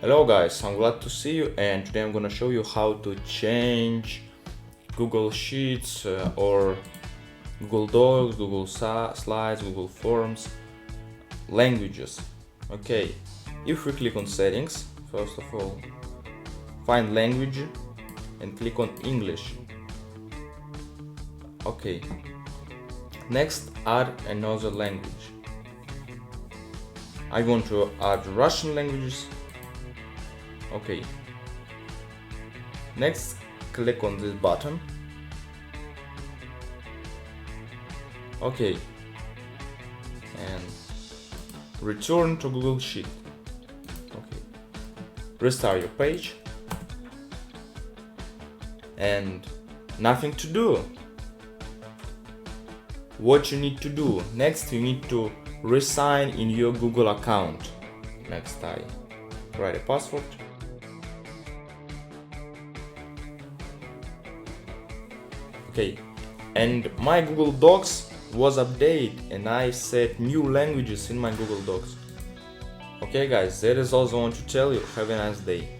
Hello guys, I'm glad to see you, and today I'm gonna show you how to change Google Sheets or Google Docs, Google Slides, Google Forms, languages. Okay, if we click on settings, first of all, find language and click on English. Okay, next add another language. I want to add Russian languages. Okay, next click on this button. Okay, and return to Google Sheet. Okay, restart your page and nothing to do. What you need to do next, you need to re-sign in your Google account. Next, I write a password. Okay, and my Google Docs was updated and I set new languages in my Google Docs. Okay guys, that is all I want to tell you. Have a nice day.